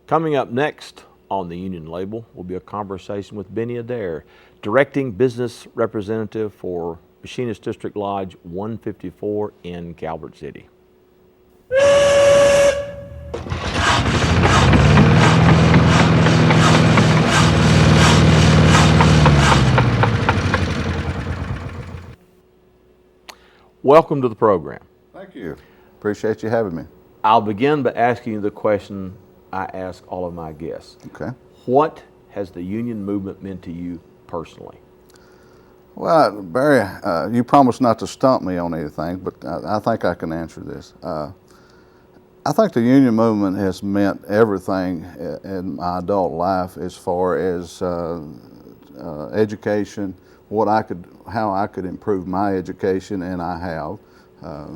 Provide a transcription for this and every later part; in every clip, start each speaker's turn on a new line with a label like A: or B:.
A: Coming up next on the Union Label will be a conversation with Benny Adair, Directing Business Representative for Machinist District Lodge 154 in Calvert City. Welcome to the program.
B: Thank you. Appreciate you having me.
A: I'll begin by asking you the question I ask all of my guests.
B: Okay.
A: What has the union movement meant to you personally?
B: Well, Barry, you promised not to stump me on anything, but I think I can answer this. I think the union movement has meant everything in my adult life as far as education, how I could improve my education, and I have.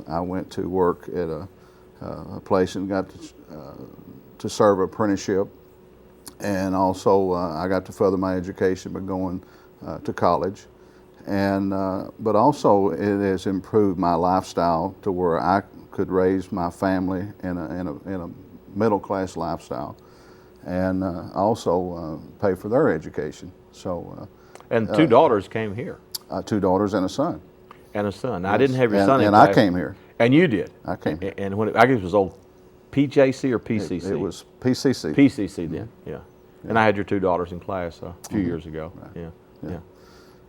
B: I went to work at a place and got to serve apprenticeship, and also I got to further my education by going to college, and but also it has improved my lifestyle to where I could raise my family in a middle class lifestyle, and also pay for their education. So.
A: And two daughters came here.
B: 2 daughters and a son.
A: And a son. Now,
B: Yes.
A: I didn't have your son in
B: And
A: class.
B: I came here.
A: And you did.
B: I came here.
A: And when I guess it was old PJC or PCC?
B: It was PCC.
A: PCC then, yeah. And I had your 2 daughters in class a few years ago.
B: Right.
A: Yeah.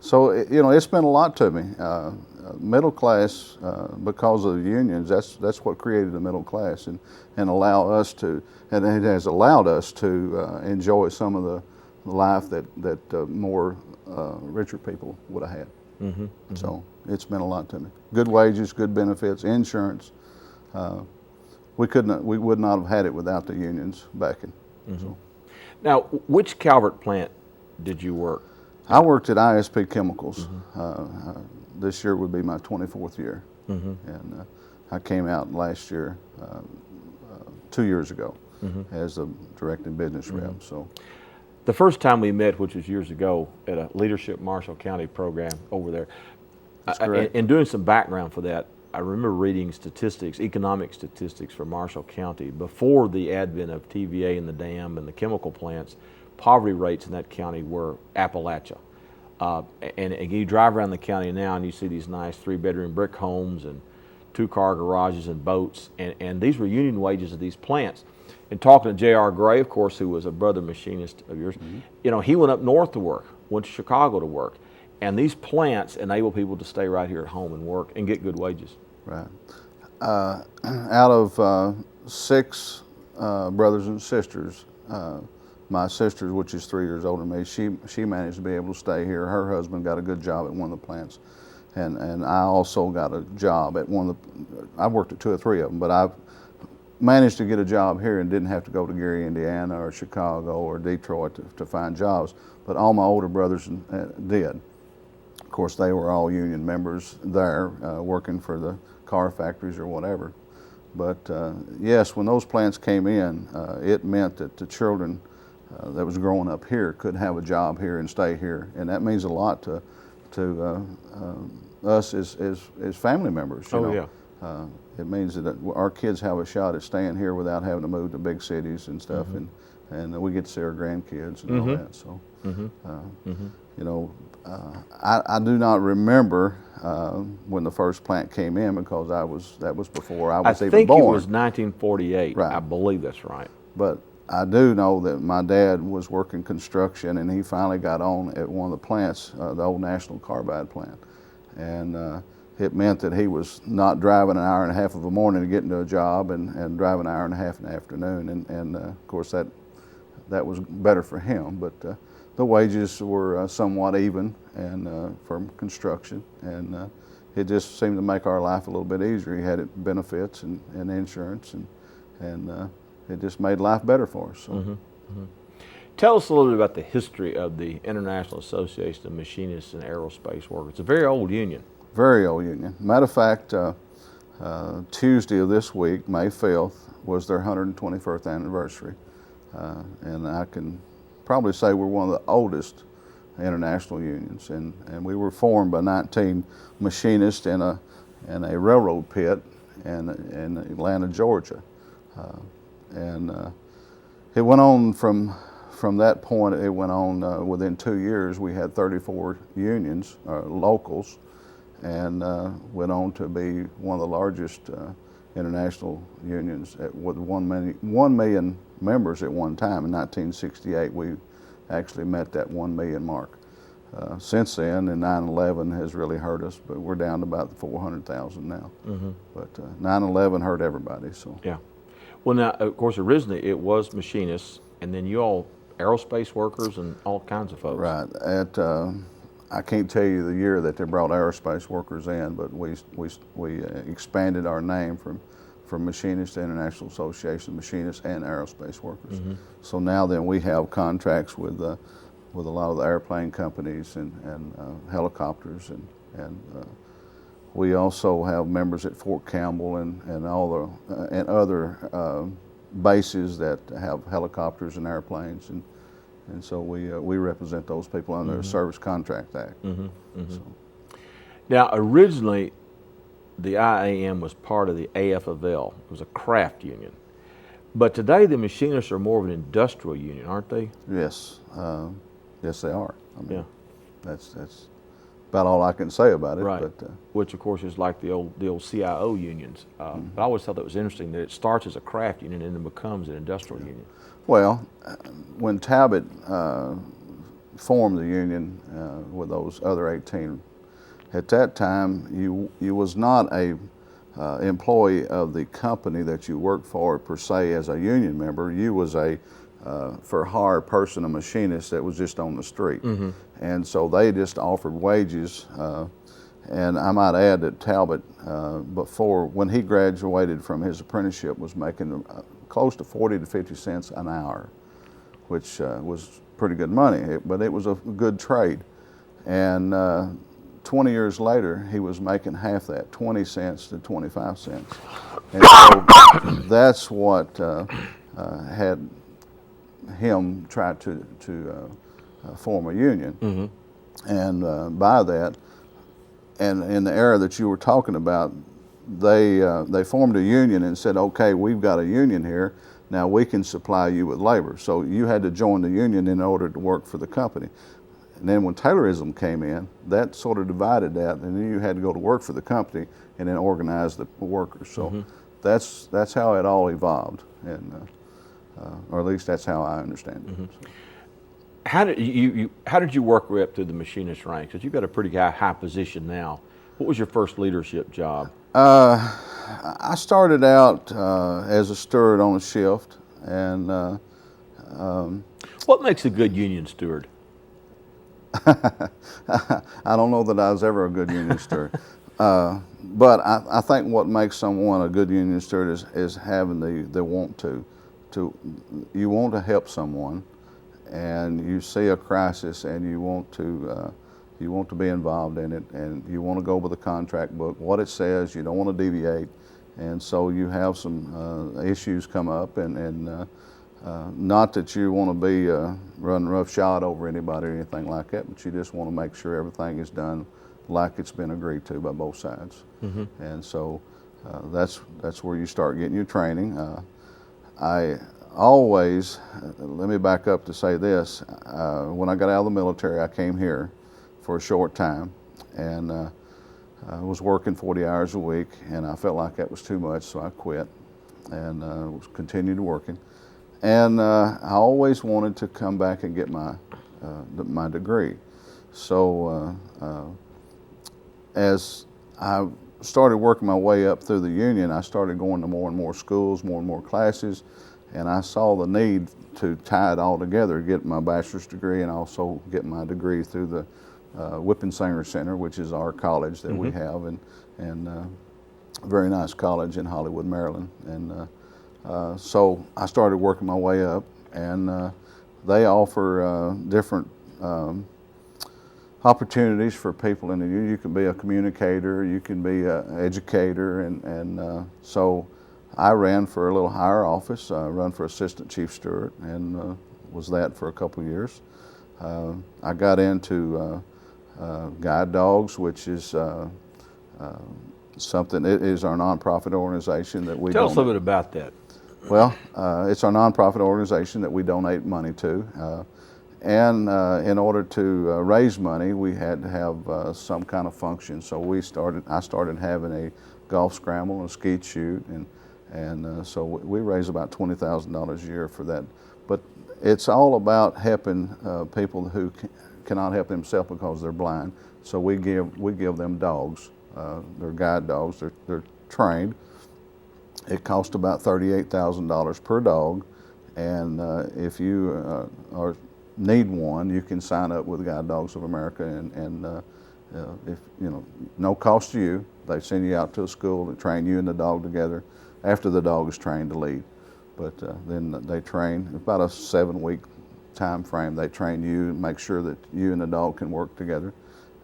B: So, it's meant a lot to me. Middle class, because of the unions, that's what created the middle class and allow us to, and it has allowed us to enjoy some of the life that more richer people would have had.
A: Mm-hmm, mm-hmm.
B: So it's meant a lot to me. Good wages, good benefits, insurance. We would not have had it without the unions backing.
A: Mm-hmm.
B: So.
A: Now, which Calvert plant did you work?
B: I worked at ISP Chemicals.
A: Mm-hmm.
B: This year would be my 24th year,
A: Mm-hmm.
B: and I came out last year, 2 years ago,
A: Mm-hmm.
B: as a directing business rep.
A: Mm-hmm.
B: So.
A: The first time we met, which was years ago, at a Leadership Marshall County program over there.
B: That's correct.
A: In doing some background for that, I remember reading statistics, economic statistics for Marshall County. Before the advent of TVA and the dam and the chemical plants, poverty rates in that county were Appalachia. And you drive around the county now and you see these nice 3-bedroom brick homes and 2-car garages and boats, and these were union wages of these plants. And talking to J.R. Gray, of course, who was a brother machinist of yours,
B: Mm-hmm.
A: He went up north to work, went to Chicago to work. And these plants enable people to stay right here at home and work and get good wages.
B: Right. Out of 6 brothers and sisters, my sister, which is 3 years older than me, she managed to be able to stay here. Her husband got a good job at one of the plants, and I also got a job at one of the. I worked at 2 or 3 of them, but I've managed to get a job here and didn't have to go to Gary, Indiana, or Chicago, or Detroit to find jobs. But all my older brothers did. Of course, they were all union members there, working for the car factories or whatever. But yes, when those plants came in, it meant that the children that was growing up here could have a job here and stay here, and that means a lot to us as family members. You know?
A: Yeah.
B: It means that our kids have a shot at staying here without having to move to big cities and stuff,
A: Mm-hmm.
B: and we get to see our grandkids and
A: Mm-hmm.
B: all that. So,
A: Mm-hmm.
B: I do not remember when the first plant came in because that was before I was even
A: think
B: born.
A: it was 1948.
B: Right.
A: I believe that's right.
B: But I do know that my dad was working construction, and he finally got on at one of the plants, the old National Carbide plant, and it meant that he was not driving an hour and a half of a morning to get into a job and driving an hour and a half in the afternoon, and of course that was better for him. But the wages were somewhat even and for construction, and it just seemed to make our life a little bit easier. He had benefits and insurance, and it just made life better for us. So.
A: Mm-hmm. Mm-hmm. Tell us a little bit about the history of the International Association of Machinists and Aerospace Workers. It's a very old union.
B: Very old union. Matter of fact, Tuesday of this week, May 5th, was their 121st anniversary. And I can probably say we're one of the oldest international unions. And we were formed by 19 machinists in a railroad pit in Atlanta, Georgia. And It went on from that point. It went on within 2 years. We had 34 unions, locals, and went on to be one of the largest international unions with 1 million members at one time. In 1968, we actually met that 1 million mark. Since then, and 9/11 has really hurt us, but we're down to about 400,000 now. But 9/11 hurt everybody. So
A: Yeah. Well, now, of course, originally it was machinists, and then you all aerospace workers and all kinds of folks.
B: right at I can't tell you the year that they brought aerospace workers in, but we expanded our name from Machinists to International Association of Machinists and Aerospace Workers. So now then we have contracts with a lot of the airplane companies and helicopters, and we also have members at Fort Campbell and all the and other bases that have helicopters and airplanes, and so we represent those people under the Service Contract Act. So,
A: Now, originally, the IAM was part of the AFL. It was a craft union. But today, the machinists are more of an industrial union, aren't they?
B: yes, yes, they are. I mean,
A: Yeah.
B: that's about all I can say about it.
A: Right.
B: But
A: Which, of course, is like the old CIO unions. But I always thought that was interesting that it starts as a craft union and then becomes an industrial union.
B: well, when Talbot formed the union with those other 18, at that time you was not a employee of the company that you worked for per se as a union member. You was a for hire person, a machinist that was just on the street, and so they just offered wages. And I might add that Talbot, before when he graduated from his apprenticeship, was making close to 40 to 50 cents an hour, which was pretty good money. But it was a good trade, and 20 years later, he was making half that, 20 cents to 25 cents. And so that's what had him try to form a union. And by that, and in the era that you were talking about, they formed a union and said, okay, we've got a union here, now we can supply you with labor. So you had to join the union in order to work for the company. And then when Taylorism came in, that sort of divided that, and then you had to go to work for the company and then organize the workers. So that's how it all evolved, and or at least that's how I understand it. So.
A: How did you work way up through the machinist ranks? Because you've got a pretty high position now. What was your first leadership job?
B: I started out as a steward on a shift, and
A: What makes a good union steward?
B: I don't know that I was ever a good union steward, but I think what makes someone a good union steward is having the want to you want to help someone, and you see a crisis and you want to be involved in it, and you want to go with the contract book, what it says. You don't want to deviate, and so you have some issues come up, and not that you want to be running roughshod over anybody or anything like that, but you just want to make sure everything is done like it's been agreed to by both sides. And so that's where you start getting your training. I always, let me back up to say this, when I got out of the military, I came here for a short time, and I was working 40 hours a week, and I felt like that was too much, so I quit and continued working. And I always wanted to come back and get my degree. So as I started working my way up through the union, I started going to more and more schools, more and more classes, and I saw the need to tie it all together, get my bachelor's degree and also get my degree through the Whippensinger Center, which is our college that we have, and a very nice college in Hollywood, Maryland. And so I started working my way up, and they offer different opportunities for people in the union. You can be a communicator, you can be an educator, and so I ran for a little higher office. I ran for assistant chief steward, and was that for a couple of years. I got into guide dogs, which is something. It is our nonprofit organization that we
A: Tell us a little bit about that.
B: Well, it's our nonprofit organization that we donate money to. And in order to raise money, we had to have some kind of function. So I started having a golf scramble and a skeet shoot, and so we raise about $20,000 a year for that. But it's all about helping people who cannot help themselves because they're blind. So we give them dogs. They're guide dogs. They're trained. It costs about $38,000 per dog, and if you need one, you can sign up with Guide Dogs of America, and if no cost to you. They send you out to a school to train you and the dog together. After the dog is trained to lead, but then they train about a 7-week time frame. They train you and make sure that you and the dog can work together,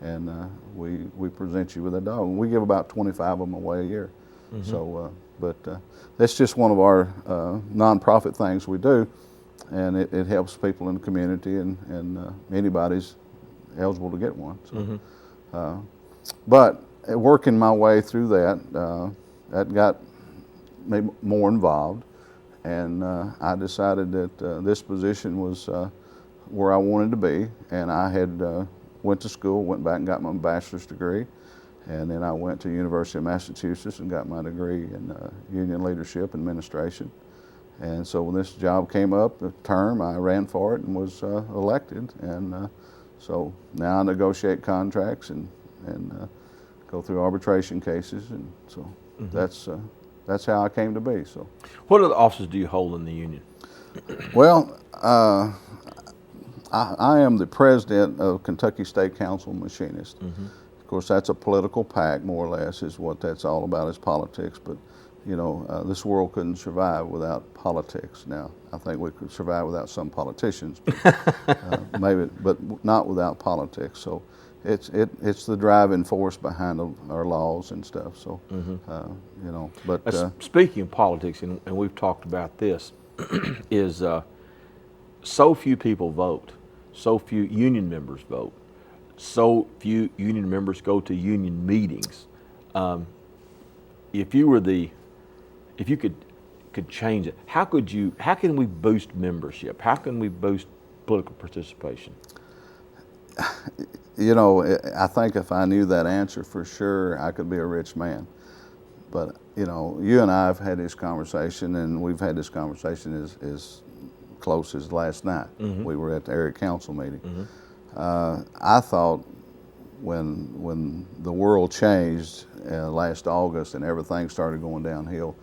B: and we present you with a dog. And we give about 25 of them away a year. Mm-hmm. So, but that's just one of our nonprofit things we do, and it helps people in the community, and anybody's eligible to get one. So, mm-hmm. But working my way through that got me more involved, and I decided that this position was where I wanted to be, and I had went to school, went back and got my bachelor's degree, and then I went to University of Massachusetts and got my degree in union leadership administration. And so when this job came up, the term, I ran for it and was elected, and so now I negotiate contracts and go through arbitration cases, and so mm-hmm. That's how I came to be. So,
A: what other offices do you hold in the union?
B: Well, I am the president of Kentucky State Council Machinists. Mm-hmm. Of course, that's a political pact, more or less, is what that's all about, is politics. But this world couldn't survive without politics. Now, I think we could survive without some politicians, but, maybe, but not without politics. So, it's the driving force behind our laws and stuff. So, mm-hmm. But
A: speaking of politics, and we've talked about this, is so few people vote, so few union members vote, so few union members go to union meetings. If you could change it, how can we boost membership? How can we boost political participation?
B: I think if I knew that answer for sure, I could be a rich man. But, you and I have had this conversation, and we've had this conversation as close as last night. Mm-hmm. We were at the area council meeting. Mm-hmm. I thought when the world changed last August and everything started going downhill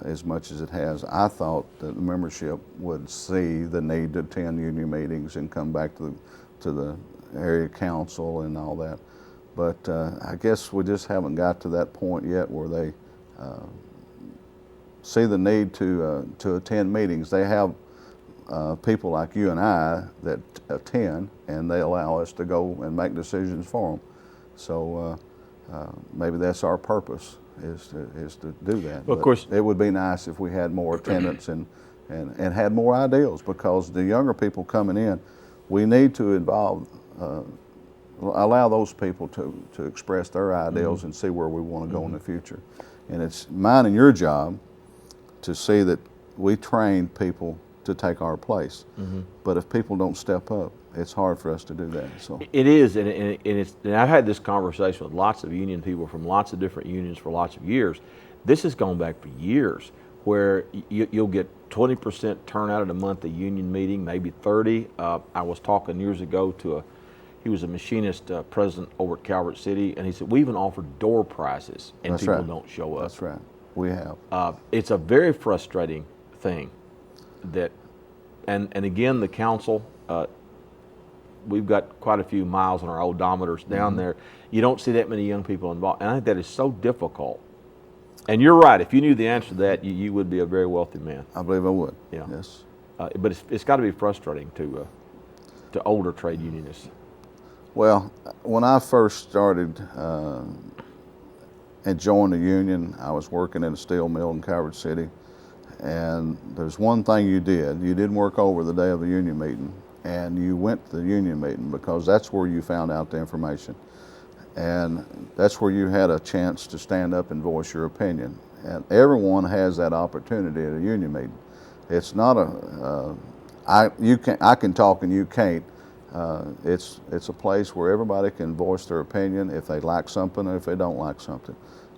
B: as much as it has, I thought that the membership would see the need to attend union meetings and come back to the area council and all that. But I guess we just haven't got to that point yet where they see the need to attend meetings. They have people like you and I that attend, and they allow us to go and make decisions for them. So maybe that's our purpose, is to do that.
A: Well, of course,
B: it would be nice if we had more attendance and had more ideals, because the younger people coming in, we need to involve, allow those people to express their ideals, mm-hmm. and see where we want to go, mm-hmm. in the future. And it's mine and your job to see that we train people to take our place. Mm-hmm. But if people don't step up, it's hard for us to do that. So
A: it is, and I've had this conversation with lots of union people from lots of different unions for lots of years. This has gone back for years, where you'll get 20% turnout at a monthly union meeting, maybe 30. I was talking years ago to he was a machinist president over at Calvert City, and he said, we even offered door prizes, and
B: That's
A: people
B: right.
A: don't show up.
B: That's right, we have.
A: It's a very frustrating thing that, and again, the council, we've got quite a few miles on our odometers down mm-hmm. there. You don't see that many young people involved, and I think that is so difficult. And you're right. If you knew the answer to that, you would be a very wealthy man.
B: I believe I would.
A: Yeah.
B: Yes.
A: But it's got to be frustrating to older trade unionists.
B: Well, when I first started and joined the union, I was working at a steel mill in Calvert City, and there's one thing you did. You didn't work over the day of the union meeting, and you went to the union meeting, because that's where you found out the information. And that's where you had a chance to stand up and voice your opinion. and everyone has that opportunity at a union meeting. It's not a I can talk and you can't. It's a place where everybody can voice their opinion if they like something or if they don't like something,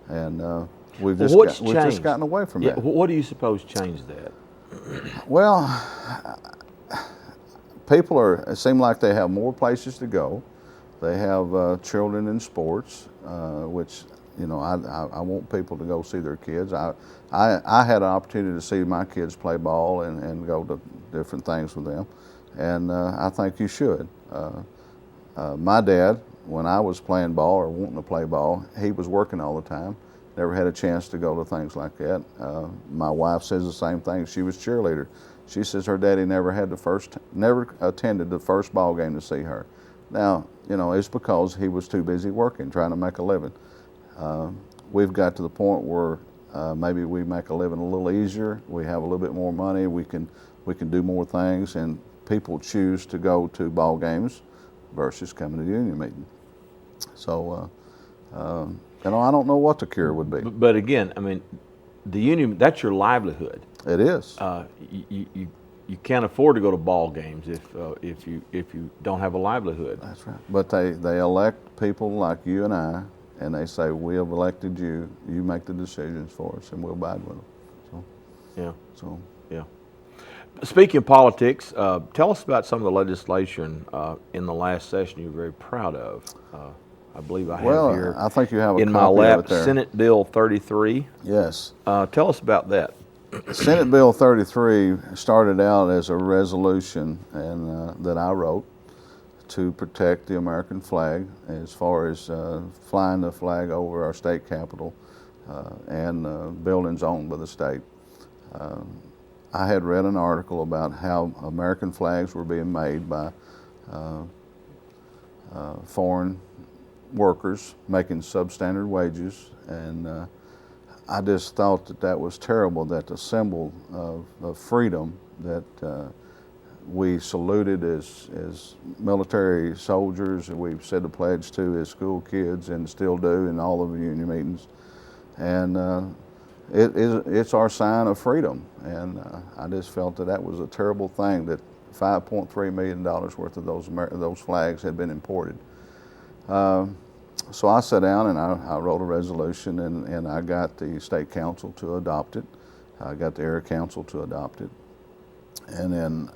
B: and we've just gotten away from that.
A: What do you suppose changed that?
B: Well, it seem like they have more places to go. They have children in sports, which, you know, I want people to go see their kids. I had an opportunity to see my kids play ball and go to different things with them, and I think you should. My dad, when I was playing ball or wanting to play ball, he was working all the time. Never had a chance to go to things like that. My wife says the same thing. She was cheerleader. She says her daddy never attended the first ball game to see her. Now, you know, it's because he was too busy working, trying to make a living. We've got to the point where maybe we make a living a little easier. We have a little bit more money. We can do more things, and people choose to go to ball games versus coming to the union meeting. So, you know, I don't know what the cure would be.
A: But again, I mean, the union, that's your livelihood.
B: It is.
A: You can't afford to go to ball games if you don't have a livelihood.
B: That's right. But they elect people like you and I, and they say, we have elected you. You make the decisions for us, and we'll abide with them. So,
A: yeah.
B: So,
A: yeah. Speaking of politics, tell us about some of the legislation in the last session you're very proud of. I believe I have here.
B: I think you have a
A: in
B: copy
A: my lap,
B: of it there.
A: Senate Bill 33.
B: Yes.
A: Tell us about that.
B: Senate Bill 33 started out as a resolution and that I wrote to protect the American flag as far as flying the flag over our state capitol and buildings owned by the state. I had read an article about how American flags were being made by foreign workers making substandard wages, and I just thought that was terrible, that the symbol of freedom that we saluted as military soldiers, and we've said the pledge to as school kids and still do in all of the union meetings. And it's our sign of freedom. And I just felt that was a terrible thing, that $5.3 million worth of those flags had been imported. So I sat down and I wrote a resolution, and I got the state council to adopt it. I got the area council to adopt it, and then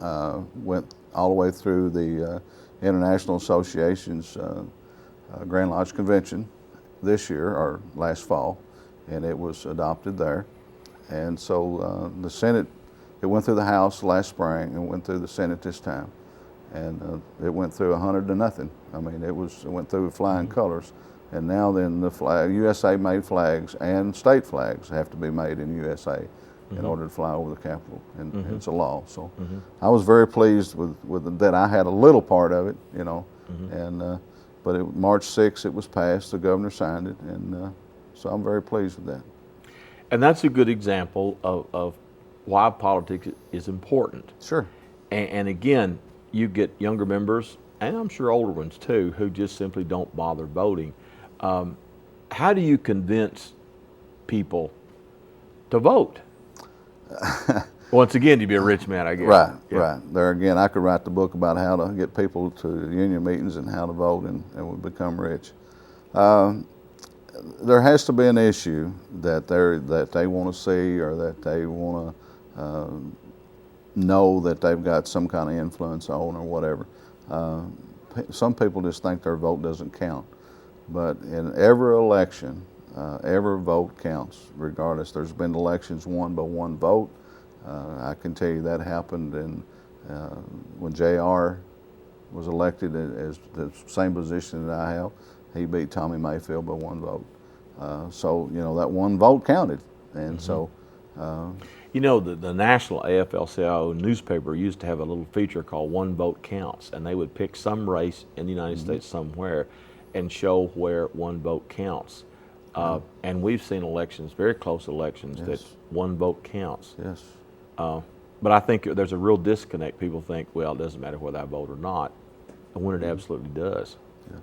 B: went all the way through the International Association's Grand Lodge Convention this year, or last fall, and it was adopted there. And so the Senate, it went through the House last spring and went through the Senate this time. And it went through 100 to nothing. I mean, it went through with flying colors. And now then the USA made flags and state flags have to be made in USA in order to fly over the Capitol, and it's a law. So I was very pleased with that. I had a little part of it, you know, and but March 6th it was passed. The governor signed it, and so I'm very pleased with that.
A: And that's a good example of why politics is important.
B: Sure.
A: And again, you get younger members, and I'm sure older ones too, who just simply don't bother voting. How do you convince people to vote? Once again, to be a rich man, I guess.
B: Right, right. There again, I could write the book about how to get people to union meetings and how to vote and would become rich. There has to be an issue that they want to see, or that they want to know that they've got some kind of influence on, or whatever. Some people just think their vote doesn't count. But in every election, every vote counts, regardless. There's been elections won by one vote. I can tell you that happened when JR was elected as the same position that I have. He beat Tommy Mayfield by one vote. So, you know, that one vote counted. And so...
A: You know, the national AFL-CIO newspaper used to have a little feature called One Vote Counts, and they would pick some race in the United States somewhere and show where one vote counts. And we've seen elections, very close elections, that one vote counts.
B: Yes.
A: But I think there's a real disconnect. People think, well, it doesn't matter whether I vote or not, when it absolutely does.
B: Yeah.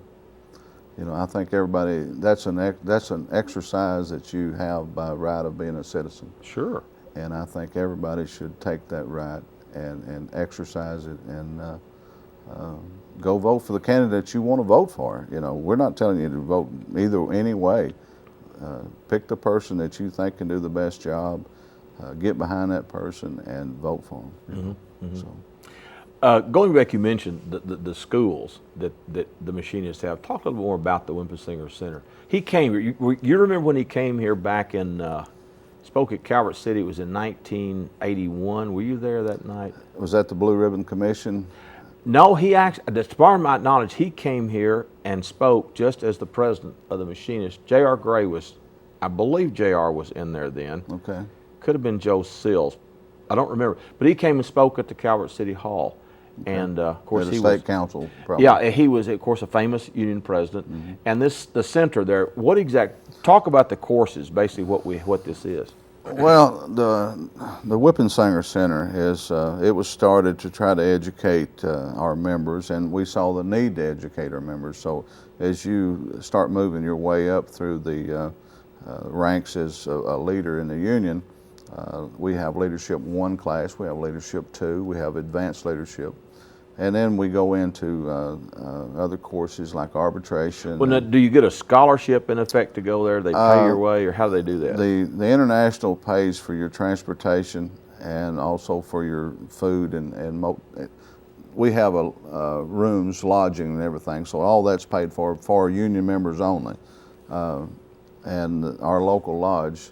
B: You know, I think everybody, that's an exercise that you have by right of being a citizen.
A: Sure.
B: And I think everybody should take that right and exercise it and go vote for the candidate you want to vote for. You know, we're not telling you to vote any way. Pick the person that you think can do the best job, get behind that person and vote for them. So.
A: Going back, you mentioned the schools that the Machinists have. Talk a little more about the Wimpesinger Center. He came here. You remember when he came here back in, spoke at Calvert City. It was in 1981. Were you there that night?
B: Was that the Blue Ribbon Commission?
A: No, he actually, as far as my knowledge, he came here and spoke just as the president of the Machinists. J.R. Gray was, I believe J.R. was in there then.
B: Okay.
A: Could have been Joe Sills. I don't remember. But he came and spoke at the Calvert City Hall. Okay. And of course
B: he
A: was
B: state council. Probably.
A: Yeah, he was of course a famous union president. Mm-hmm. And the center there. Talk about the courses, basically what this is.
B: Well, the Wimpesinger Center is it was started to try to educate our members, and we saw the need to educate our members. So as you start moving your way up through the ranks as a leader in the union, we have Leadership 1 class, we have Leadership 2, we have Advanced Leadership, and then we go into other courses like arbitration.
A: Well, now, do you get a scholarship in effect to go there? They pay your way, or how do they do that?
B: The International pays for your transportation and also for your food and we have rooms, lodging, and everything. So all that's paid for union members only, and our local lodge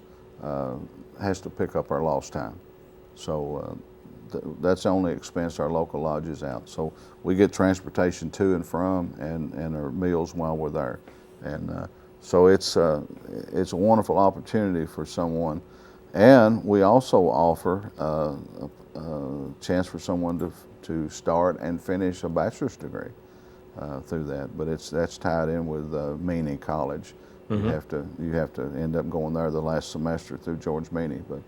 B: has to pick up our lost time. So. That's the only expense our local lodge is out. So we get transportation to and from and our meals while we're there. And so it's a wonderful opportunity for someone. And we also offer a chance for someone to start and finish a bachelor's degree through that. But that's tied in with Meany College. Mm-hmm. You have to end up going there the last semester through George Meany. But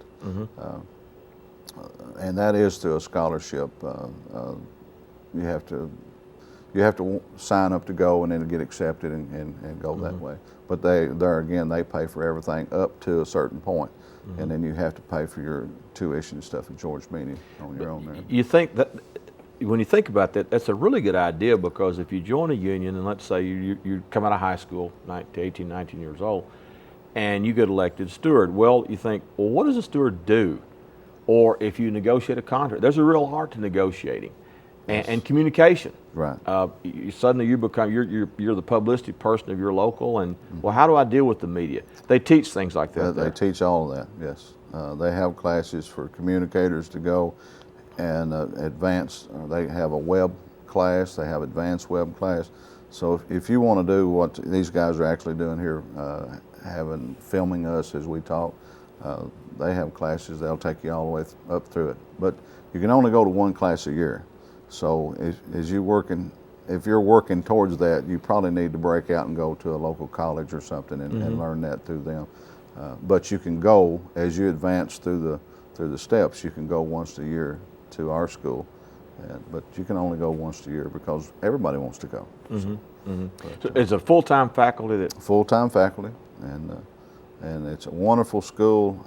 B: and that is through a scholarship. You have to sign up to go and then get accepted and go that way. But they pay for everything up to a certain point. And then you have to pay for your tuition and stuff at George Meany on your own there.
A: You think that when you think about that, that's a really good idea, because if you join a union and let's say you come out of high school, 18, 19 years old, and you get elected steward, well, you think, well, what does a steward do? Or if you negotiate a contract, there's a real art to negotiating, and communication.
B: Right.
A: Suddenly you become you're the publicity person of your local, and well, how do I deal with the media? They teach things like that.
B: They teach all of that. Yes. They have classes for communicators to go, and advanced. They have a web class. They have advanced web class. So if you want to do what these guys are actually doing here, filming us as we talk. They have classes, they'll take you all the way up through it. But you can only go to one class a year. So if you're working towards that, you probably need to break out and go to a local college or something and learn that through them. But you can go, as you advance through the steps, you can go once a year to our school. But you can only go once a year because everybody wants to go.
A: So it's a full-time faculty?
B: Full-time faculty. And it's a wonderful school.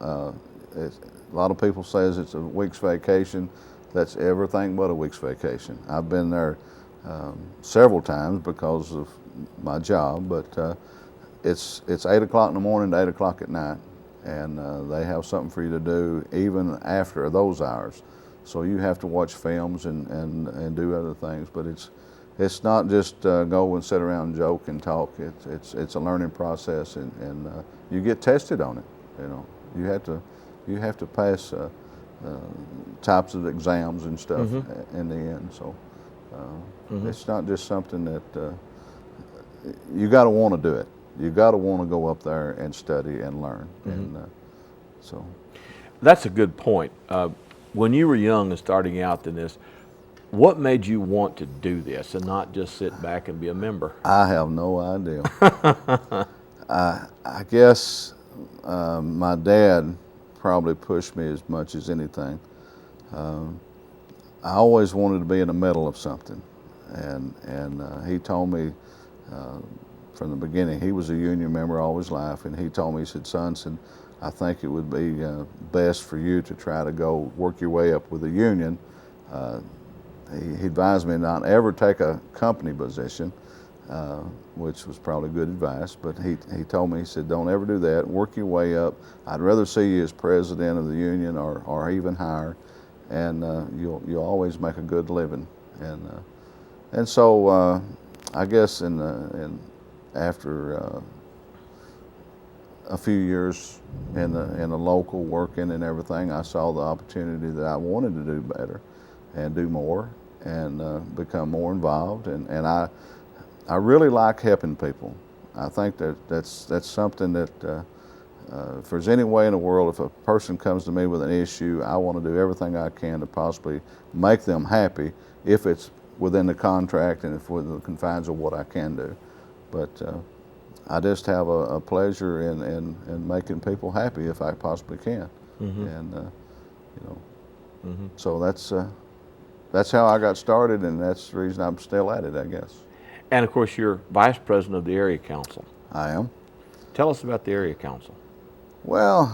B: A lot of people says it's a week's vacation. That's everything but a week's vacation. I've been there several times because of my job, but it's 8 o'clock in the morning to 8 o'clock at night, and they have something for you to do even after those hours. So you have to watch films and do other things, but it's not just go and sit around and joke and talk. It's a learning process, and you get tested on it. You know, you have to pass types of exams and stuff in the end. So it's not just something that you got to want to do it. You got to want to go up there and study and learn. And so
A: that's a good point. When you were young and starting out in this, what made you want to do this and not just sit back and be a member?
B: I have no idea. I guess my dad probably pushed me as much as anything. I always wanted to be in the middle of something, and he told me from the beginning. He was a union member all his life, and he told me, he said, son, said, I think it would be best for you to try to go work your way up with the union. He advised me not ever take a company position, which was probably good advice, but he told me, he said, don't ever do that. Work your way up. I'd rather see you as president of the union or even higher, and you'll always make a good living. And so I guess after a few years in the local working and everything, I saw the opportunity that I wanted to do better and do more and become more involved. And I really like helping people. I think that's something that if there's any way in the world, if a person comes to me with an issue, I want to do everything I can to possibly make them happy, if it's within the contract and if within the confines of what I can do. But I just have a pleasure in making people happy if I possibly can. And so that's how I got started, and that's the reason I'm still at it, I guess.
A: And of course, you're vice president of the area council.
B: I am.
A: Tell us about the area council.
B: Well,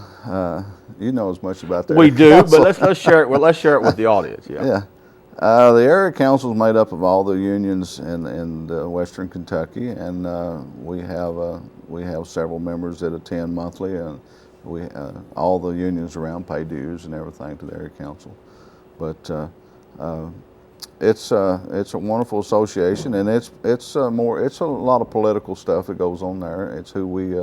B: you know as much about that.
A: We do, but let's share it. Well, let's share it with the audience. Yeah.
B: Yeah. The area council is made up of all the unions in Western Kentucky, and we have several members that attend monthly, and all the unions around pay dues and everything to the area council. But it's a wonderful association, and it's a lot of political stuff that goes on there. It's who we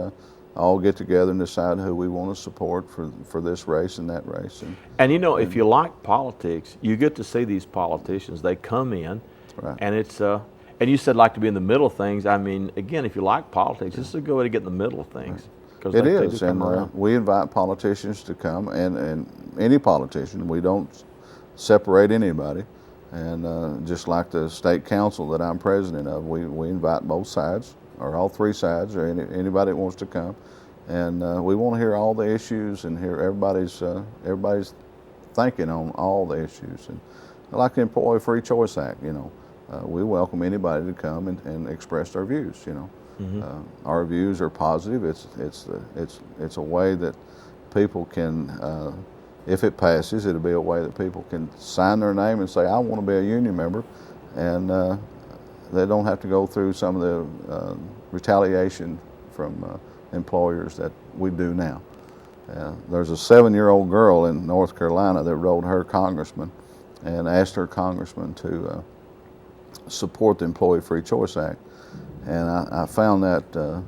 B: all get together and decide who we want to support for this race and that race.
A: And you know, if you like politics, you get to see these politicians. They come in,
B: right.
A: And it's and you said like to be in the middle of things. I mean, again, if you like politics, this is a good way to get in the middle of things.
B: Right. It is, and we invite politicians to come, and any politician. We don't separate anybody. And just like the state council that I'm president of, we invite both sides, or all three sides, or anybody that wants to come. And we want to hear all the issues and hear everybody's thinking on all the issues. And like the Employee Free Choice Act, we welcome anybody to come and express their views. Our views are positive. It's a way that people can, if it passes, it'll be a way that people can sign their name and say, I want to be a union member, and they don't have to go through some of the retaliation from employers that we do now. There's a 7-year-old girl in North Carolina that wrote her congressman and asked her congressman to support the Employee Free Choice Act. And I found that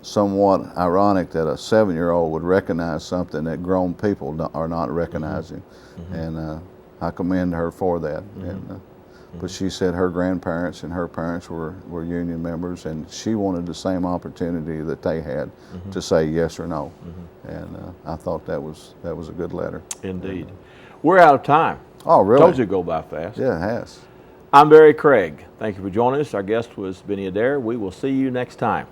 B: somewhat ironic that a 7-year-old would recognize something that grown people are not recognizing. And I commend her for that. But she said her grandparents and her parents were union members, and she wanted the same opportunity that they had to say yes or no. And I thought that was a good letter.
A: Indeed. We're out of time.
B: Oh, really?
A: Told you to go by fast.
B: Yeah, it has.
A: I'm Barry Craig. Thank you for joining us. Our guest was Benny Adair. We will see you next time.